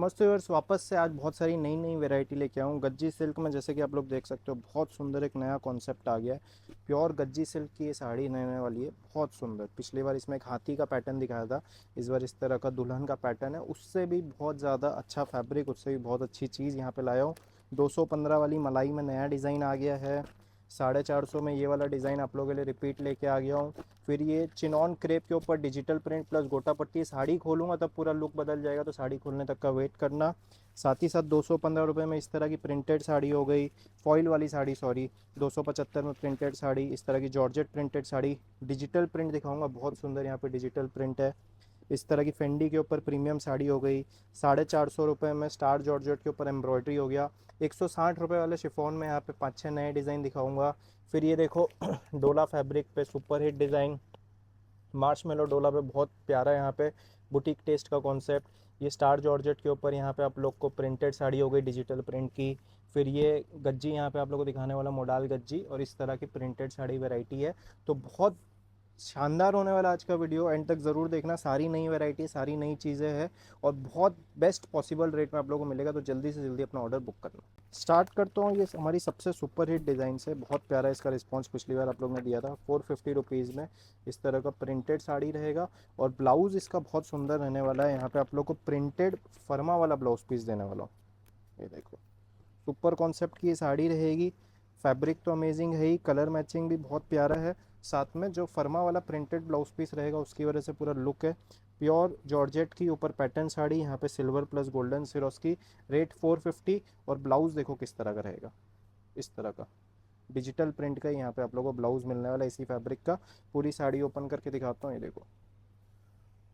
नमस्ते व्यूअर्स, वापस से आज बहुत सारी नई नई वैरायटी लेके आऊँ गज्जी सिल्क में। जैसे कि आप लोग देख सकते हो, बहुत सुंदर एक नया कॉन्सेप्ट आ गया है। प्योर गज्जी सिल्क की ये साड़ी रहने वाली है, बहुत सुंदर। पिछली बार इसमें एक हाथी का पैटर्न दिखाया था, इस बार इस तरह का दुल्हन का पैटर्न है। उससे भी बहुत ज़्यादा अच्छा फैब्रिक, उससे भी बहुत अच्छी चीज़ यहाँ पे लाया हूँ। 215 वाली मलाई में नया डिज़ाइन आ गया है। 450 में ये वाला डिज़ाइन आप लोगों के लिए रिपीट लेके आ गया हूँ। फिर ये चिनॉन क्रेप के ऊपर डिजिटल प्रिंट प्लस गोटा पट्टी। साड़ी खोलूँगा तब पूरा लुक बदल जाएगा, तो साड़ी खोलने तक का वेट करना। साथ ही साथ 215 रुपये में इस तरह की प्रिंटेड साड़ी हो गई, फॉइल वाली साड़ी सॉरी। 275 में प्रिंटेड साड़ी, इस तरह की georgette printed sari. Digital print दिखाऊंगा, बहुत सुंदर यहाँ पे डिजिटल प्रिंट है। इस तरह की फेंडी के ऊपर प्रीमियम साड़ी हो गई। 450 रुपये में स्टार जॉर्जेट के ऊपर एम्ब्रॉयडरी हो गया। 160 रुपये वाले शिफॉन में यहाँ पे 5-6 नए डिज़ाइन दिखाऊंगा। फिर ये देखो डोला फैब्रिक पे सुपर हिट डिज़ाइन, मार्शमेलो डोला पे, बहुत प्यारा यहाँ पे बुटीक टेस्ट का कॉन्सेप्ट। ये स्टार जॉर्जेट के ऊपर यहाँ पे आप लोग को प्रिंटेड साड़ी हो गई डिजिटल प्रिंट की। फिर ये गज्जी यहाँ पे आप लोग को दिखाने वाला मोडाल गज्जी, और इस तरह की प्रिंटेड साड़ी वैरायटी है। तो बहुत शानदार होने वाला आज का वीडियो, एंड तक ज़रूर देखना। सारी नई वैरायटी, सारी नई चीज़ें हैं, और बहुत बेस्ट पॉसिबल रेट में आप लोगों को मिलेगा। तो जल्दी से जल्दी अपना ऑर्डर बुक करना। स्टार्ट करता हूँ, ये हमारी सबसे सुपर हिट डिज़ाइन से। बहुत प्यारा इसका रिस्पांस पिछली बार आप लोग ने दिया था। 450 में इस तरह का प्रिंटेड साड़ी रहेगा, और ब्लाउज़ इसका बहुत सुंदर रहने वाला है। यहाँ पे आप लोग को प्रिंटेड फर्मा वाला ब्लाउज पीस देने वाला हूँ। ये देखो, सुपर कॉन्सेप्ट की ये साड़ी रहेगी। फैब्रिक तो अमेजिंग है ही, कलर मैचिंग भी बहुत प्यारा है। साथ में जो फर्मा वाला प्रिंटेड ब्लाउज पीस रहेगा, उसकी वजह से पूरा लुक है। प्योर जॉर्जेट की ऊपर पैटर्न साड़ी, यहाँ पे सिल्वर प्लस गोल्डन सिरोस की। रेट 450, और ब्लाउज देखो किस तरह का रहेगा, इस तरह का डिजिटल प्रिंट का यहाँ पे आप लोगों को ब्लाउज मिलने वाला है इसी फैब्रिक का। पूरी साड़ी ओपन करके दिखाता हूँ, ये देखो।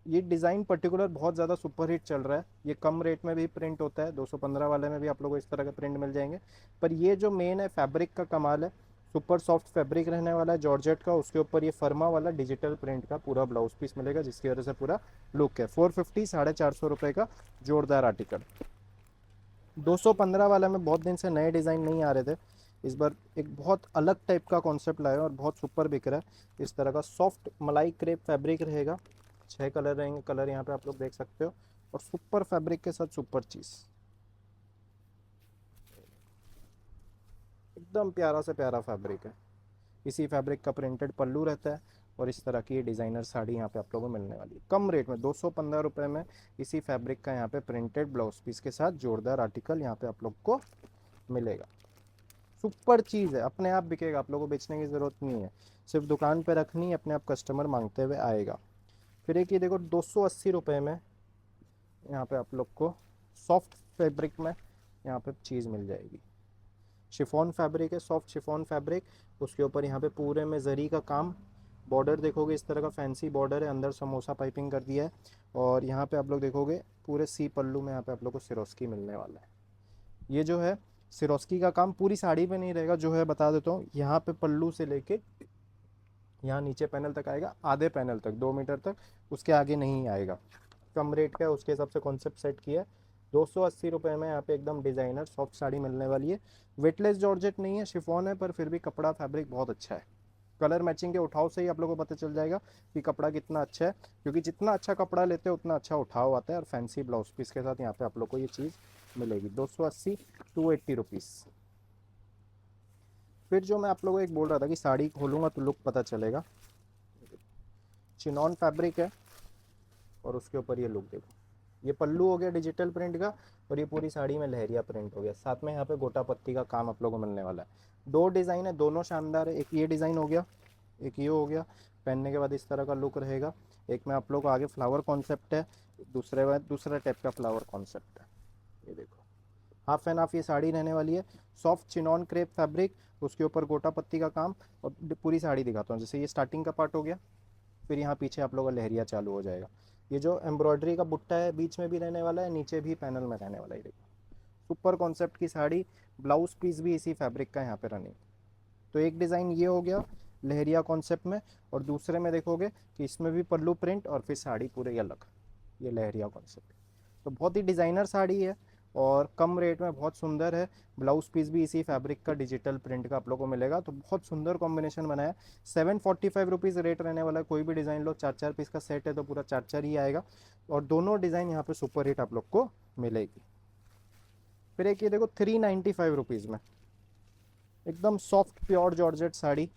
ये डिज़ाइन पर्टिकुलर बहुत ज़्यादा सुपर हिट चल रहा है। ये कम रेट में भी प्रिंट होता है, 215 वाले में भी आप लोगों को इस तरह के प्रिंट मिल जाएंगे। पर ये जो मेन है, फैब्रिक का कमाल है। सुपर सॉफ्ट फैब्रिक रहने वाला है जॉर्जेट का, उसके ऊपर ये फर्मा वाला डिजिटल प्रिंट का पूरा ब्लाउज पीस मिलेगा, जिसकी वजह से पूरा लुक है। 450, 450 रुपये का जोरदार आर्टिकल। 215 वाला में बहुत दिन से नए डिज़ाइन नहीं आ रहे थे, इस बार एक बहुत अलग टाइप का कॉन्सेप्ट लाया और बहुत सुपर बिक रहा है। इस तरह का सॉफ्ट मलाई क्रेप फैब्रिक रहेगा। 6 कलर रहेंगे, कलर यहाँ पे आप लोग देख सकते हो। और सुपर फैब्रिक के साथ सुपर चीज़, एकदम प्यारा से प्यारा फैब्रिक है। इसी फैब्रिक का प्रिंटेड पल्लू रहता है, और इस तरह की ये डिज़ाइनर साड़ी यहाँ पे आप लोगों को मिलने वाली है कम रेट में। 215 रुपये में इसी फैब्रिक का यहाँ पे प्रिंटेड ब्लाउज पीस के साथ जोरदार आर्टिकल यहाँ पे आप लोग को मिलेगा। सुपर चीज़ है, अपने आप बिकेगा, आप लोगों को बेचने की ज़रूरत नहीं है। सिर्फ दुकान पे रखनी है, अपने आप कस्टमर मांगते हुए आएगा। फिर एक ये देखो, 280 रुपये में यहाँ पे आप लोग को सॉफ्ट फैब्रिक में यहाँ पे चीज़ मिल जाएगी। शिफॉन फैब्रिक है, सॉफ्ट शिफॉन फैब्रिक। उसके ऊपर यहाँ पे पूरे में जरी का काम। बॉर्डर देखोगे इस तरह का फैंसी बॉर्डर है, अंदर समोसा पाइपिंग कर दिया है। और यहाँ पे आप लोग देखोगे पूरे सी पल्लू में यहाँ पे आप लोग को सिरोस्की मिलने वाला है। ये जो है सिरोस्की का काम पूरी साड़ी पे नहीं रहेगा, जो है बता देता हूँ। यहाँ पे पल्लू से लेके यहाँ नीचे पैनल तक आएगा, आधे पैनल तक, 2 मीटर तक, उसके आगे नहीं आएगा। कम रेट का है, उसके हिसाब से कॉन्सेप्ट सेट किया है। 280 रुपये में यहाँ पे एकदम डिज़ाइनर सॉफ्ट साड़ी मिलने वाली है। वेटलेस जॉर्जेट नहीं है, शिफॉन है, पर फिर भी कपड़ा फैब्रिक बहुत अच्छा है। कलर मैचिंग के उठाव से ही आप लोगों को पता चल जाएगा कि कपड़ा कितना अच्छा है, क्योंकि जितना अच्छा कपड़ा लेते हैं उतना अच्छा उठाव आता है। और फैंसी ब्लाउज पीस के साथ यहाँ पे आप लोग को ये चीज़ मिलेगी। 280, 280 रुपीज़। फिर जो मैं आप लोगों को एक बोल रहा था कि साड़ी खोलूँगा तो लुक पता चलेगा, चिनॉन फैब्रिक है, और उसके ऊपर ये लुक देखो। ये पल्लू हो गया डिजिटल प्रिंट का, और ये पूरी साड़ी में लहरिया प्रिंट हो गया। साथ में यहाँ पे गोटा पत्ती का काम आप लोगों को मिलने वाला है। 2 डिज़ाइन है, दोनों शानदार है। एक ये डिज़ाइन हो गया, एक ये हो गया। पहनने के बाद इस तरह का लुक रहेगा। एक में आप लोग को आगे फ्लावर कॉन्सेप्ट है, दूसरे में दूसरा टाइप का फ्लावर कॉन्सेप्ट है। ये देखो, हाफ एंड हाफ ये साड़ी रहने वाली है। सॉफ्ट चिनॉन क्रेप फैब्रिक, उसके ऊपर गोटा पत्ती का काम। और पूरी साड़ी दिखाता हूँ। जैसे ये स्टार्टिंग का पार्ट हो गया, फिर यहाँ पीछे आप लोगों का लहरिया चालू हो जाएगा। ये जो एम्ब्रॉयडरी का बुट्टा है बीच में भी रहने वाला है, नीचे भी पैनल में रहने वाला है। देखो, सुपर कॉन्सेप्ट की साड़ी। ब्लाउज पीस भी इसी फैब्रिक का यहाँ पे रनिंग। तो एक डिज़ाइन ये हो गया लहरिया कॉन्सेप्ट में, और दूसरे में देखोगे कि इसमें भी पल्लू प्रिंट और फिर साड़ी पूरे अलग, ये लहरिया कॉन्सेप्ट। तो बहुत ही डिज़ाइनर साड़ी है, और कम रेट में बहुत सुंदर है। ब्लाउज पीस भी इसी फैब्रिक का डिजिटल प्रिंट का आप लोग को मिलेगा, तो बहुत सुंदर कॉम्बिनेशन बनाया है। 745 रुपीज़ रेट रहने वाला है। कोई भी डिज़ाइन लो, 4 4 पीस का सेट है तो पूरा 4 4 ही आएगा। और दोनों डिज़ाइन यहाँ पे सुपर हिट आप लोग को मिलेगी। फिर एक ये देखो 395 रुपीज़ में एकदम सॉफ्ट प्योर जॉर्जेट साड़ी,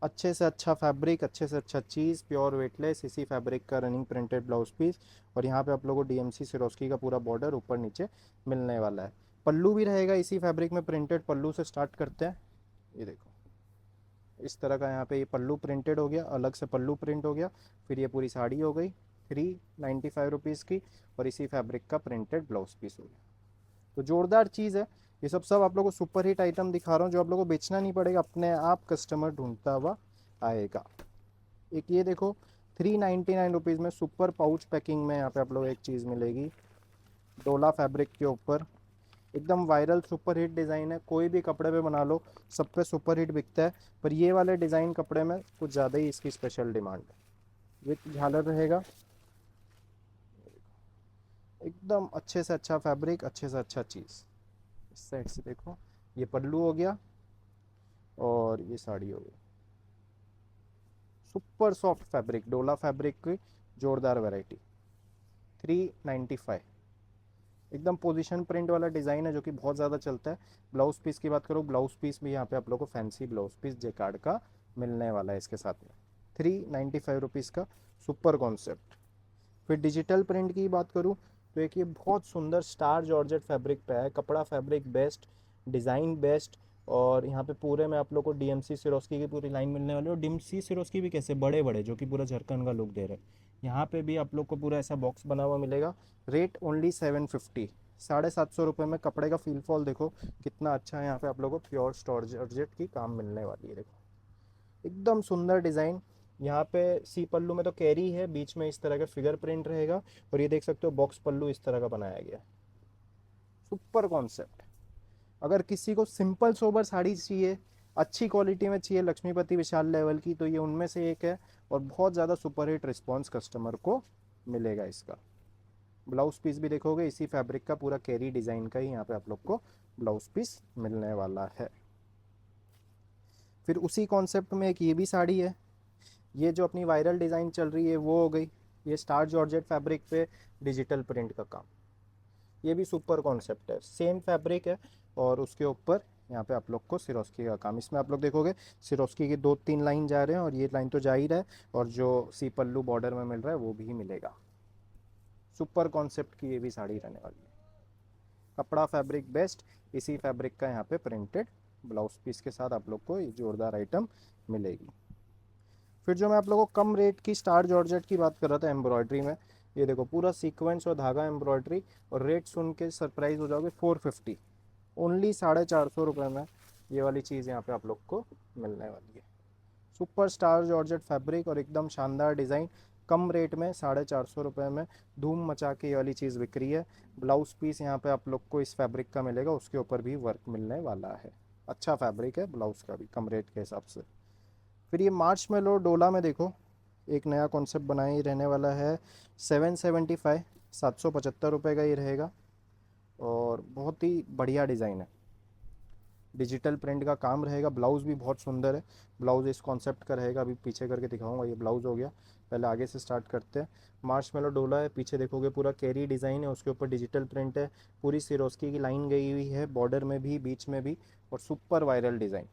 अच्छे से अच्छा फैब्रिक, अच्छे से अच्छा चीज़, प्योर वेटलेस, इसी फैब्रिक का रनिंग प्रिंटेड ब्लाउज पीस। और यहाँ पे आप लोगों को डीएमसी सिरोस्की का पूरा बॉर्डर ऊपर नीचे मिलने वाला है। पल्लू भी रहेगा इसी फैब्रिक में प्रिंटेड। पल्लू से स्टार्ट करते हैं। ये देखो इस तरह का यहाँ पे ये पल्लू प्रिंटेड हो गया, अलग से पल्लू प्रिंट हो गया। फिर ये पूरी साड़ी हो गई 395 रुपीज़ की, और इसी फैब्रिक का प्रिंटेड ब्लाउज पीस हो गया। तो जोरदार चीज़ है। ये सब आप लोगों को सुपर हिट आइटम दिखा रहा हूँ, जो आप लोगों को बेचना नहीं पड़ेगा, अपने आप कस्टमर ढूंढता हुआ आएगा। एक ये देखो 399 रुपीज़ में सुपर पाउच पैकिंग में यहाँ पे आप लोग एक चीज़ मिलेगी, डोला फैब्रिक के ऊपर। एकदम वायरल सुपर हिट डिज़ाइन है, कोई भी कपड़े पे बना लो, सब पे सुपर हिट बिकता है। पर ये वाले डिज़ाइन कपड़े में कुछ ज़्यादा ही इसकी स्पेशल डिमांड है। विथ झालर रहेगा, एकदम अच्छे से अच्छा फैब्रिक, अच्छे से अच्छा चीज़। इस साइड से देखो, ये पल्लू हो गया और ये साड़ी हो गई। सुपर सॉफ्ट फैब्रिक, डोला फैब्रिक की जोरदार वैरायटी, 395। एकदम पोजीशन प्रिंट वाला डिज़ाइन है जो कि बहुत ज़्यादा चलता है। ब्लाउज पीस की बात करो, ब्लाउज पीस भी यहाँ पे आप लोग को फैंसी ब्लाउज पीस जेकार्ड का मिलने वाला है इसके साथ में। 395 रुपीज़ का सुपर कॉन्सेप्ट। फिर डिजिटल प्रिंट की बात करूँ तो एक ये बहुत सुंदर स्टार जॉर्जेट फैब्रिक पे है। कपड़ा फैब्रिक बेस्ट, डिज़ाइन बेस्ट, और यहाँ पे पूरे में आप लोग को डीएमसी सिरोस्की की पूरी लाइन मिलने वाली है। और डीएमसी सिरोस्की भी कैसे बड़े बड़े, जो कि पूरा झरकन का लुक दे रहे हैं। यहाँ पे भी आप लोग को पूरा ऐसा बॉक्स बना हुआ मिलेगा। रेट ओनली 750, 750 रुपये में। कपड़े का फील फॉल देखो कितना अच्छा है। यहाँ पे आप लोग को प्योर स्टोर जॉर्जेट की काम मिलने वाली है। देखो एकदम सुंदर डिज़ाइन। यहाँ पे सी पल्लू में तो कैरी है, बीच में इस तरह का फिगर प्रिंट रहेगा। और ये देख सकते हो बॉक्स पल्लू इस तरह का बनाया गया। Super concept. अगर किसी को सिंपल सोबर साड़ी चाहिए, अच्छी क्वालिटी में चाहिए, लक्ष्मीपति विशाल लेवल की, तो ये उनमें से एक है। और बहुत ज़्यादा सुपर हिट रिस्पॉन्स कस्टमर को मिलेगा इसका। ब्लाउज पीस भी देखोगे इसी फैब्रिक का, पूरा कैरी डिज़ाइन का ही यहाँ पे आप लोग को ब्लाउज पीस मिलने वाला है। फिर उसी कॉन्सेप्ट में एक ये भी साड़ी है। ये जो अपनी वायरल डिज़ाइन चल रही है वो हो गई। ये स्टार जॉर्जेट फैब्रिक पे डिजिटल प्रिंट का काम। ये भी सुपर कॉन्सेप्ट है, सेम फैब्रिक है और उसके ऊपर यहाँ पे आप लोग को सिरोस्की का काम। इसमें आप लोग देखोगे सिरोस्की की 2 3 लाइन जा रहे हैं, और ये लाइन तो जा ही रहा है, और जो सी पल्लू बॉर्डर में मिल रहा है वो भी मिलेगा। सुपर कॉन्सेप्ट की ये भी साड़ी रहने वाली है। कपड़ा फैब्रिक बेस्ट, इसी फैब्रिक का यहाँ पे प्रिंटेड ब्लाउज पीस के साथ आप लोग को ये जोरदार आइटम मिलेगी। फिर जो मैं आप लोगों को कम रेट की स्टार जॉर्जेट की बात कर रहा था एम्ब्रॉयडरी में, ये देखो पूरा सीक्वेंस और धागा एम्ब्रॉयडरी। और रेट सुन के सरप्राइज हो जाओगे, 450, ओनली 450 रुपये में ये वाली चीज़ यहाँ पे आप लोग को मिलने वाली है। सुपर स्टार जॉर्जेट फैब्रिक और एकदम शानदार डिज़ाइन, कम रेट में 450 रुपये में धूम मचा के ये वाली चीज़ बिक रही है। ब्लाउज पीस यहाँ पे आप लोग को इस फैब्रिक का मिलेगा, उसके ऊपर भी वर्क मिलने वाला है। अच्छा फैब्रिक है ब्लाउज का भी, कम रेट के हिसाब से। फिर ये मार्च मेलो डोला में देखो एक नया कॉन्सेप्ट बनाए ही रहने वाला है। 775, 775 रुपये का ही रहेगा। और बहुत ही बढ़िया डिज़ाइन है, डिजिटल प्रिंट का काम रहेगा। ब्लाउज़ भी बहुत सुंदर है। ब्लाउज़ इस कॉन्सेप्ट का रहेगा, अभी पीछे करके दिखाऊंगा। ये ब्लाउज़ हो गया, पहले आगे से स्टार्ट करते हैं। मार्च मेलो डोला है, पीछे देखोगे पूरा कैरी डिज़ाइन है, उसके ऊपर डिजिटल प्रिंट है। पूरी सिरोस्की की लाइन गई हुई है, बॉर्डर में भी, बीच में भी। और सुपर वायरल डिज़ाइन,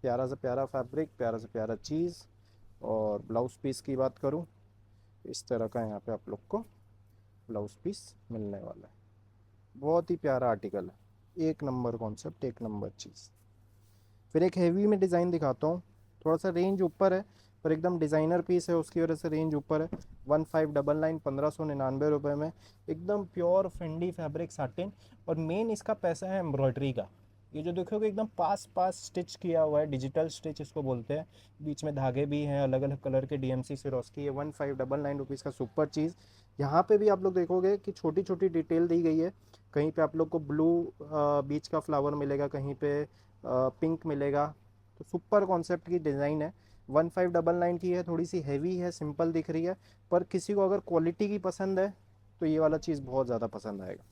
प्यारा से प्यारा फैब्रिक, प्यारा से प्यारा चीज़। और ब्लाउज़ पीस की बात करूँ, इस तरह का यहाँ पे आप लोग को ब्लाउज़ पीस मिलने वाला है। बहुत ही प्यारा आर्टिकल है, एक नंबर कॉन्सेप्ट, एक नंबर चीज़। फिर एक हैवी में डिज़ाइन दिखाता हूँ, थोड़ा सा रेंज ऊपर है, पर एकदम डिज़ाइनर पीस है, उसकी वजह से रेंज ऊपर है। 1599, 1599 रुपये में एकदम प्योर फेंडी फैब्रिक साटिन। और मेन इसका पैसा है एम्ब्रॉयडरी का। ये जो देखोगे एकदम पास पास स्टिच किया हुआ है, डिजिटल स्टिच इसको बोलते हैं। बीच में धागे भी हैं अलग अलग कलर के, डीएमसी सिरोस्की। ये 1599 रुपीज़ का सुपर चीज़। यहाँ पे भी आप लोग देखोगे कि छोटी छोटी डिटेल दी गई है। कहीं पे आप लोग को ब्लू बीच का फ्लावर मिलेगा, कहीं पे पिंक मिलेगा। तो सुपर कॉन्सेप्ट की डिज़ाइन है। 1599 की है, थोड़ी सी हैवी है, सिंपल दिख रही है। पर किसी को अगर क्वालिटी की पसंद है तो ये वाला चीज़ बहुत ज़्यादा पसंद आएगा।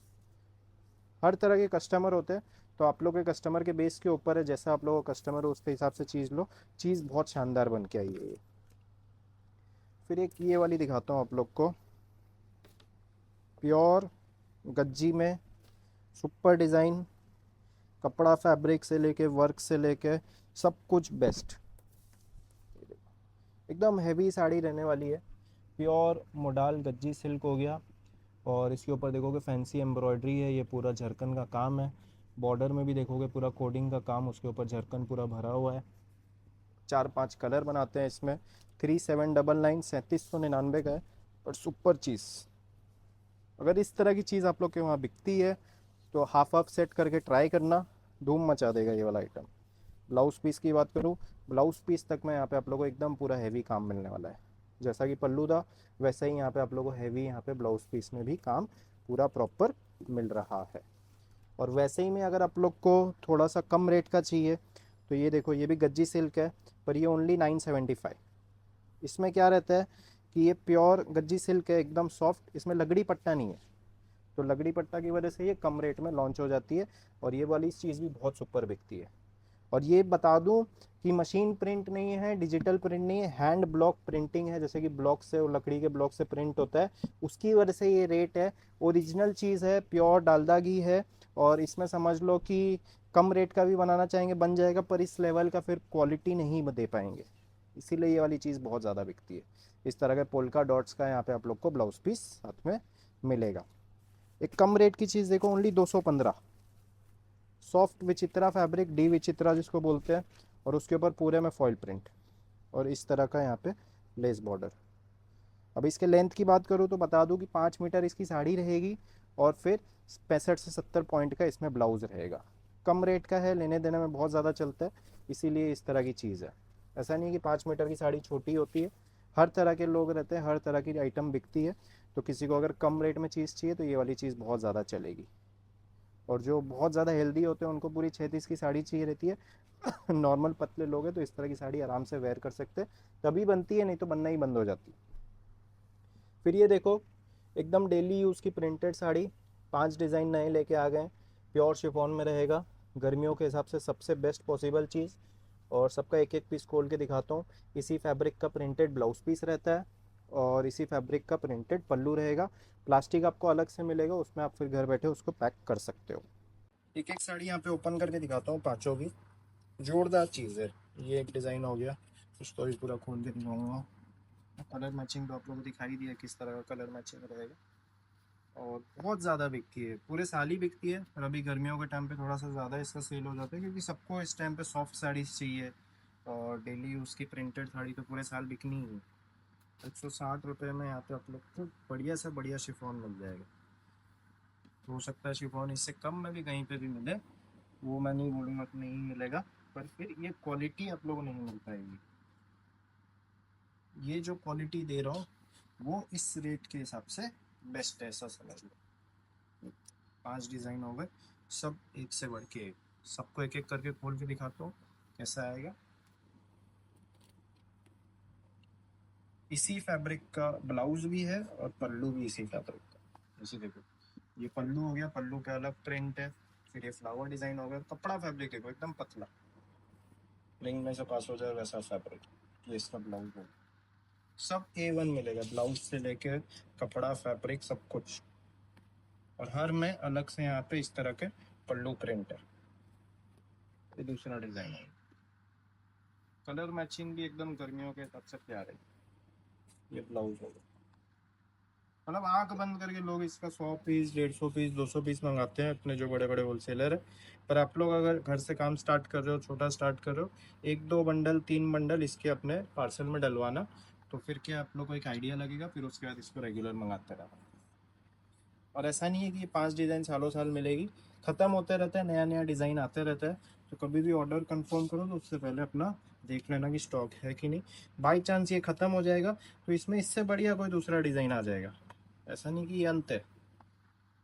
हर तरह के कस्टमर होते हैं, तो आप लोग के कस्टमर के बेस के ऊपर है, जैसा आप लोगों का कस्टमर हो उसके हिसाब से चीज़ लो। चीज़ बहुत शानदार बन के आई है ये। फिर एक ये वाली दिखाता हूँ आप लोग को, प्योर गज्जी में सुपर डिज़ाइन, कपड़ा फैब्रिक से लेके वर्क से लेके सब कुछ बेस्ट, एकदम हैवी साड़ी रहने वाली है। प्योर मोडाल गज्जी सिल्क हो गया, और इसके ऊपर देखोगे फैंसी एम्ब्रॉयडरी है, ये पूरा झरकन का काम है। बॉर्डर में भी देखोगे पूरा कोडिंग का काम, उसके ऊपर झरकन पूरा भरा हुआ है। 4-5 कलर बनाते हैं इसमें। 3799 3799 का है, पर सुपर चीज़। अगर इस तरह की चीज़ आप लोग के वहाँ बिकती है तो हाफ हाफ सेट करके ट्राई करना, धूम मचा देगा ये वाला आइटम। ब्लाउज पीस की बात करूँ, ब्लाउज पीस तक में यहाँ पे आप लोगों को एकदम पूरा हैवी काम मिलने वाला है। जैसा कि पल्लू था वैसा ही यहाँ पे आप लोगों को हैवी यहाँ पे ब्लाउज पीस में भी काम पूरा प्रॉपर मिल रहा है। और वैसे ही में अगर आप लोग को थोड़ा सा कम रेट का चाहिए, तो ये देखो, ये भी गज्जी सिल्क है, पर ये ओनली 975। इसमें क्या रहता है कि ये प्योर गज्जी सिल्क है, एकदम सॉफ्ट, इसमें लगड़ी पट्टा नहीं है, तो लगड़ी पट्टा की वजह से ये कम रेट में लॉन्च हो जाती है। और ये वाली चीज़ भी बहुत सुपर बिकती है। और ये बता दूं कि मशीन प्रिंट नहीं है, डिजिटल प्रिंट नहीं है, हैंड ब्लॉक प्रिंटिंग है। जैसे कि ब्लॉक से और लकड़ी के ब्लॉक से प्रिंट होता है, उसकी वजह से ये रेट है। ओरिजिनल चीज़ है, प्योर डालडा घी है। और इसमें समझ लो कि कम रेट का भी बनाना चाहेंगे बन जाएगा, पर इस लेवल का फिर क्वालिटी नहीं दे पाएंगे, इसीलिए ये वाली चीज़ बहुत ज़्यादा बिकती है। इस तरह के पोल्का डॉट्स का यहाँ पे आप लोग को ब्लाउज पीस साथ में मिलेगा। एक कम रेट की चीज़ देखो, ओनली 215। सॉफ्ट विचित्रा फैब्रिक, डी विचित्रा जिसको बोलते हैं, और उसके ऊपर पूरे में फॉइल प्रिंट, और इस तरह का यहाँ पे लेस बॉर्डर। अब इसके लेंथ की बात करूँ तो बता दूँ कि 5 मीटर इसकी साड़ी रहेगी, और फिर 65 से 70 पॉइंट का इसमें ब्लाउज रहेगा। कम रेट का है, लेने देने में बहुत ज़्यादा चलता है, इसीलिए इस तरह की चीज़ है। ऐसा नहीं है कि 5 मीटर की साड़ी छोटी होती है, हर तरह के लोग रहते हैं, हर तरह की आइटम बिकती है। तो किसी को अगर कम रेट में चीज़ चाहिए तो ये वाली चीज़ बहुत ज़्यादा चलेगी। और जो बहुत ज़्यादा हेल्दी होते हैं उनको पूरी 36 की साड़ी चाहिए रहती है। नॉर्मल पतले लोग हैं तो इस तरह की साड़ी आराम से वेयर कर सकते हैं, तभी बनती है, नहीं तो बनना ही बंद हो जाती है। फिर ये देखो, एकदम डेली यूज़ की प्रिंटेड साड़ी, 5 डिज़ाइन नए लेके आ गए। प्योर शिफॉन में रहेगा, गर्मियों के हिसाब से सबसे बेस्ट पॉसिबल चीज़। और सबका एक एक पीस खोल के दिखाता हूँ। इसी फैब्रिक का प्रिंटेड ब्लाउज पीस रहता है, और इसी फैब्रिक का प्रिंटेड पल्लू रहेगा। प्लास्टिक आपको अलग से मिलेगा, उसमें आप फिर घर बैठे उसको पैक कर सकते हो। एक एक साड़ी यहाँ पे ओपन करके दिखाता हूँ, पांचों की जोरदार चीज़ है। ये एक डिज़ाइन हो गया, उसको भी पूरा खोल के दिखाऊंगा। कलर मैचिंग तो आप लोगों को दिखाई दिया किस तरह का कलर मैचिंग रहेगा। और बहुत ज़्यादा बिकती है, पूरे साल ही बिकती है, और अभी गर्मियों के टाइम पे थोड़ा सा ज़्यादा इसका सेल हो जाता है, क्योंकि सबको इस टाइम पे सॉफ्ट साड़ीज चाहिए। और डेली यूज़ की प्रिंटेड साड़ी तो पूरे साल बिकनी ही है। 160 रुपये में यहाँ पे आप लोग को बढ़िया से बढ़िया शिफॉन मिल जाएगा। हो सकता है शिफॉन इससे कम में भी कहीं पे भी मिले, वो मैं नहीं बोलूँगा कि नहीं मिलेगा, पर फिर ये क्वालिटी आप लोगों को नहीं मिल पाएगी। ये जो क्वालिटी दे रहा हूँ वो इस रेट के हिसाब से बेस्ट है, ऐसा समझ लो। 5 डिज़ाइन हो गए, सब एक से बढ़ के एक। सबको एक एक करके खोल के दिखाता हूँ कैसा आएगा। इसी फैब्रिक का ब्लाउज भी है और पल्लू भी इसी फैब्रिक का। जैसे देखो, ये पल्लू हो गया, पल्लू का अलग प्रिंट है। फिर ये फ्लावर डिज़ाइन हो गया, कपड़ा फैब्रिक देखो एकदम पतला, रिंग में से पास हो जाए वैसा फैब्रिक। ये इसका ब्लाउज है, सब A1 मिलेगा, ब्लाउज से लेके कपड़ा फैब्रिक सब कुछ। और हर में अलग से यहाँ पे इस तरह के पल्लू प्रिंट है। ये दूसरा डिज़ाइन है, कलर मैचिंग भी एकदम गर्मियों के हिसाब से प्यार है। ये ब्लाउज होगा, मतलब आंख बंद करके लोग इसका 100 पीस, 150 पीस, 200 पीस मंगाते हैं अपने जो बड़े बड़े होलसेलर है। पर आप लोग अगर घर से काम स्टार्ट कर रहे हो, छोटा स्टार्ट कर रहे हो, 1-2 बंडल 3 बंडल इसके अपने पार्सल में डलवाना, तो फिर क्या आप लोग को एक आइडिया लगेगा, फिर उसके बाद इसको रेगुलर मंगाते रहना। और ऐसा नहीं है कि ये 5 डिज़ाइन सालों साल मिलेगी, ख़त्म होते रहता है, नया नया डिज़ाइन आते रहता है। तो कभी भी ऑर्डर कंफर्म करो तो उससे पहले अपना देख लेना कि स्टॉक है कि नहीं। बाई चांस ये ख़त्म हो जाएगा तो इसमें इससे बढ़िया कोई दूसरा डिज़ाइन आ जाएगा। ऐसा नहीं कि ये अंत है,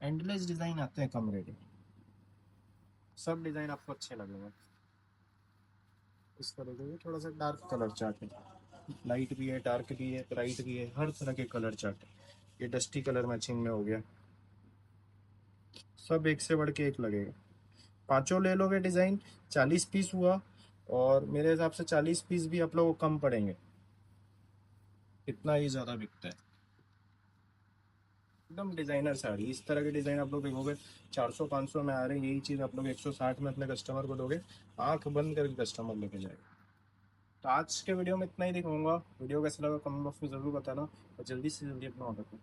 एंडलेस डिज़ाइन आते हैं कम रेट में, सब डिज़ाइन आपको अच्छे लगेंगे। इस तरह के थोड़ा सा डार्क कलर चार्ट है, लाइट भी है, डार्क भी है, ब्राइट भी है, हर तरह के कलर चार्ट है। ये डस्टी कलर मैचिंग में हो गया, सब एक से बढ़ के एक लगेगा। पांचों ले लोगे डिज़ाइन, 40 पीस हुआ, और मेरे हिसाब से 40 पीस भी आप लोगों को कम पड़ेंगे, इतना ही ज़्यादा बिकता है। एकदम डिज़ाइनर साड़ी, इस तरह के डिज़ाइन आप लोग देखोगे 400-500 में आ रहे हैं, यही चीज़ आप लोग 160 में अपने कस्टमर को दोगे, आंख बंद करके कस्टमर लेके जाएगा। तो आज के वीडियो में इतना ही दिखाऊंगा। वीडियो कैसा लगा कमेंट बॉक्स में ज़रूर बताना, और जल्दी से जल्दी अपना ऑर्डर करो।